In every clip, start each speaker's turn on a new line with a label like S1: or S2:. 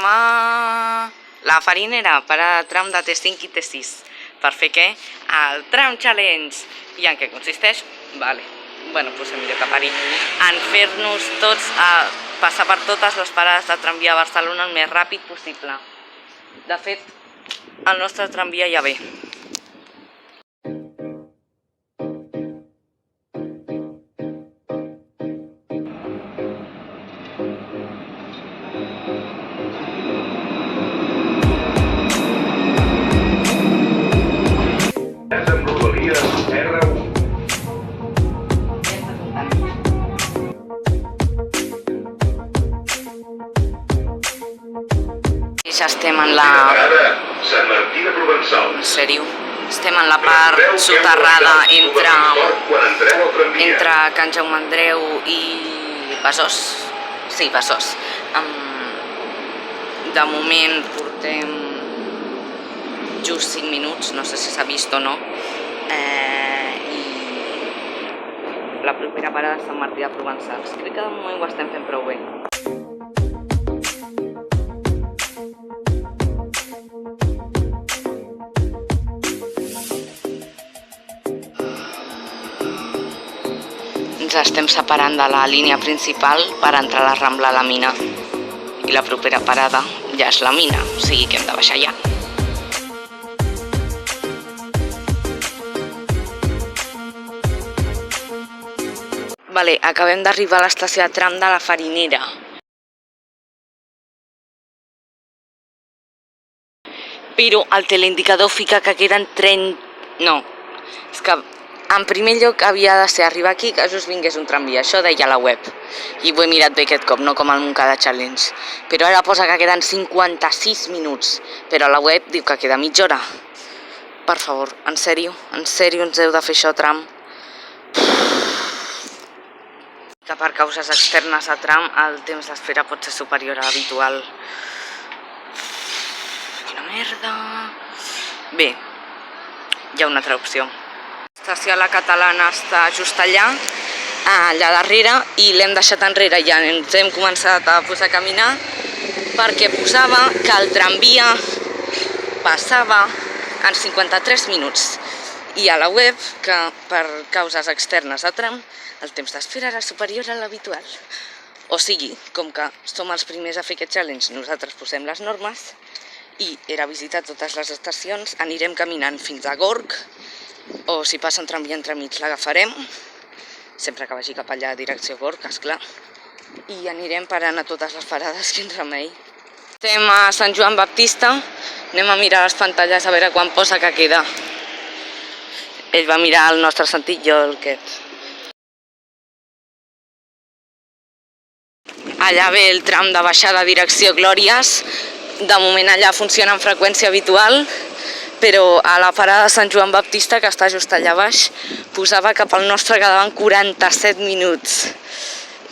S1: a la Farinera per a tram de T5 i T6. Per fer què? El tram challenge. I en què consisteix? Vale. Bueno, doncs millor que pari. En fer-nos tots passar per totes les parades de tramvia a Barcelona el més ràpid possible. De fet, el nostre tramvia ja ve. Ja estem en la...
S2: Sant Martí de Provençal.
S1: En sèrio? Estem en la part soterrada entre Can Jaume Andreu i Besòs. Sí, Besòs. De moment portem just 5 minuts, no sé si s'ha vist o no. I la propera parada és Sant Martí de Provençals. Crec que de moment ho estem fent prou bé. Ens estem separant de la línia principal per entrar a la Rambla a la mina. I la propera parada ja és la mina, o sigui que hem de baixar ja. Vale, acabem d'arribar a l'estació de tram de la Farinera. Però el teleindicador fica que queden 30... No, és que en primer lloc havia de ser arribar aquí que just vingués un tramvia, això deia la web. I ho he mirat bé aquest cop, no com el Montcada Challenge. Però ara posa que queden 56 minuts, però la web diu que queda mitja hora. Per favor, en sèrio ens heu de fer això, tram? Que per causes externes a tram el temps d'espera pot ser superior a l'habitual. Quina merda! Bé, hi ha una altra opció. L'estació a la Catalana està just allà darrere, i l'hem deixat enrere i ja ens hem començat a posar a caminar perquè posava que el tramvia passava en 53 minuts i a la web que per causes externes a tram el temps d'espera era superior a l'habitual. O sigui, com que som els primers a fer aquest challenge, nosaltres posem les normes i era visitar totes les estacions, anirem caminant fins a Gorg, o si passa un tramvia entremig l'agafarem, sempre que vagi cap allà a direcció Gorg, esclar, i anirem parant a totes les parades, quin remei. Estem a Sant Joan Baptista, anem a mirar les pantalles a veure quan posa que queda. Ell va mirar el nostre sentit, jo el aquest. Allà ve el tram de baixada a direcció Glòries, de moment allà funciona amb freqüència habitual, però a la parada de Sant Joan Baptista, que està just allà baix, posava que pel nostre quedaven 47 minuts.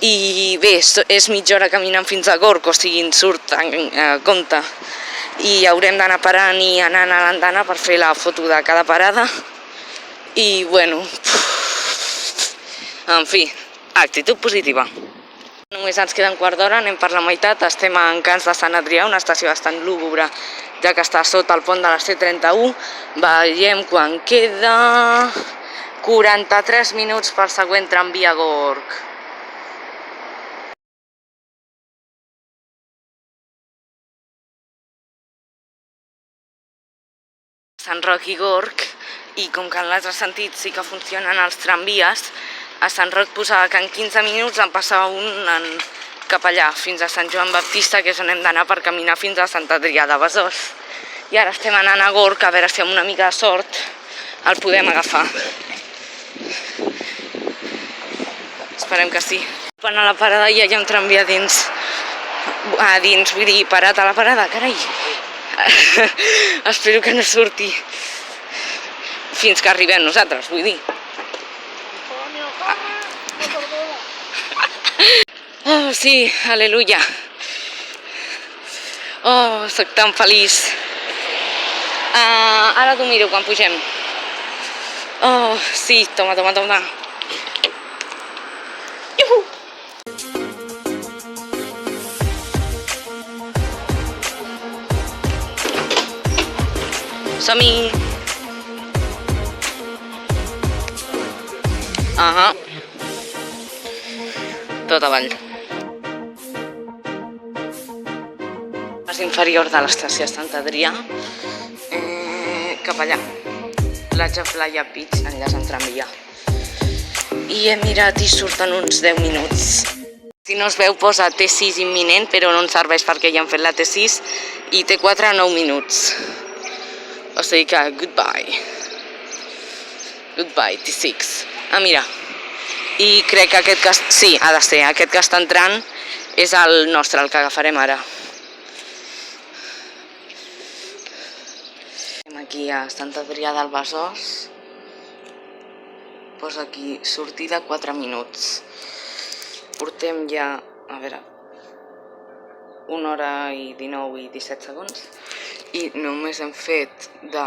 S1: I bé, és mitja hora caminant fins a Gorg, o sigui, ens surt a compte. I haurem d'anar parant i anant a l'andana per fer la foto de cada parada. I bueno, en fi, actitud positiva. Només ens queda un quart d'hora, anem per la meitat, estem a Encants de Sant Adrià, una estació bastant lúgubre, ja que està sota el pont de la C31. Veiem quan queda 43 minuts per següent tramvia a Gorg. Sant Roc i Gorg, i com que en l'altre sentit sí que funcionen els tramvies, a Sant Roc posava que en 15 minuts en passava un cap allà, fins a Sant Joan Baptista, que és on hem d'anar per caminar fins a Sant Adrià de Besòs. I ara estem anant a Gorg, a veure si amb una mica de sort el podem agafar. Esperem que sí. Quan a la parada ja hi ha un tramvia dins. Vull dir, parat a la parada, carai. Espero que no surti fins que arribem nosaltres, vull dir. Oh, sí, aleluia. Oh, soc tan feliç. Ara t'ho miro quan pugem. Oh, sí, toma. Som-hi! Ahà. Tot avall. Pas inferior de l'estació Sant Adrià. Cap allà. Platja Playa Beach, enllaç en tramvia. I he mirat i surten uns 10 minuts. Si no es veu, posa T6 imminent, però no ens serveix perquè ja han fet la T6 i T4 a 9 minuts. O sigui que, goodbye. Goodbye, T6. Ah, mira. I crec que aquest que... Sí, ha de ser. Aquest que està entrant és el nostre, el que agafarem ara. Estem aquí a Sant Adrià del Besòs. Posa aquí, sortida 4 minuts. Portem ja, a veure, 1 hora i 19 i 17 segons. I només hem fet de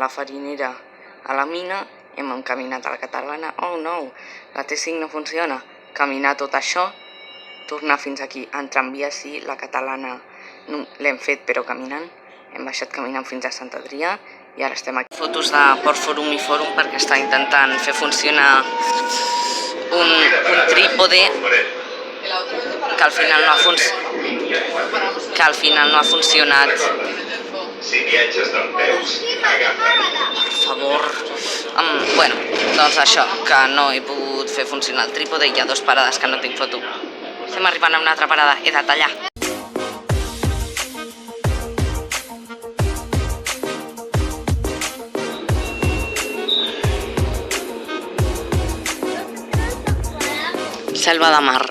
S1: la Farinera a la mina, hem encaminat a la Catalana. Oh no, la T5 no funciona. Caminar tot això, tornar fins aquí. En tramvia sí, la Catalana no, l'hem fet però caminant. Hem baixat caminant fins a Sant Adrià i ara estem aquí. Fotos de Port Fòrum i Fòrum perquè està intentant fer funcionar un trípode que al final no ha funcionat.
S2: Si viatges dempeus, agafa't.
S1: Per favor. Bueno, doncs això, que no he pogut fer funcionar el trípode i hi ha 2 parades que no tinc foto. Estem arribant a una altra parada, he de tallar. Selva de mar.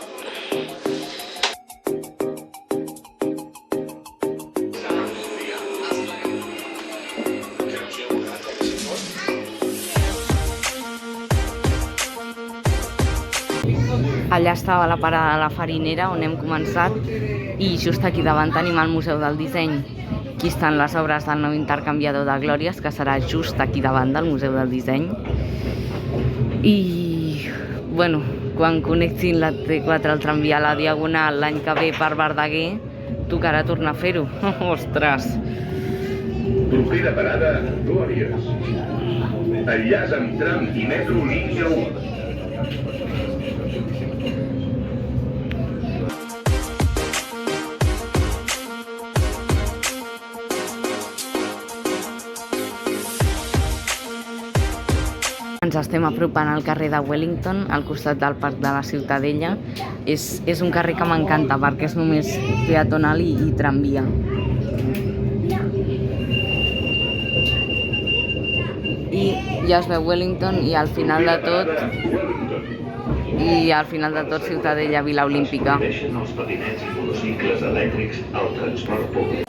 S1: Allà estava la parada de la Farinera on hem començat i just aquí davant tenim el Museu del Disseny. Aquí estan les obres del nou intercanviador de Glòries, que serà just aquí davant del Museu del Disseny. I, bueno, quan connectin la T4 al tramvia a la Diagonal l'any que ve per Verdaguer, tocarà tornar a fer-ho. Ostres!
S2: Propera parada, Glòries. Enllaç amb tram i metro línia 1.
S1: Ens estem apropant al carrer de Wellington, al costat del Parc de la Ciutadella. És un carrer que m'encanta perquè és només peatonal i tramvia. I ja es veu Wellington i al final de tot Ciutadella, Vila Olímpica.
S2: Els patinets i monocicles elèctrics al transport públic.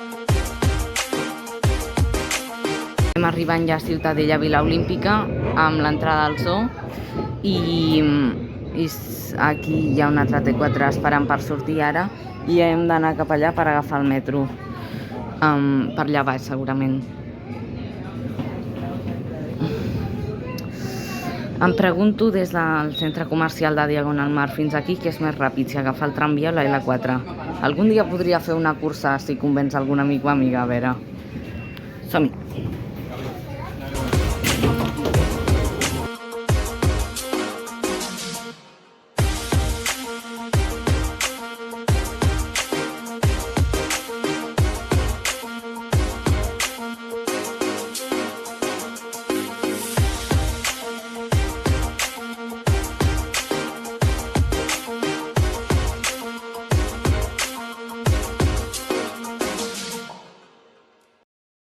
S1: Estem arribant ja a Ciutadella, Vila Olímpica, amb l'entrada al zoo i aquí hi ha un altre T4 esperant per sortir ara i hem d'anar cap allà per agafar el metro, per allà baix segurament. Em pregunto des del centre comercial de Diagonal Mar fins aquí què és més ràpid, si agafar el tramvia o la L4. Algun dia podria fer una cursa si convenç algun amic o amiga, a veure. Som-hi!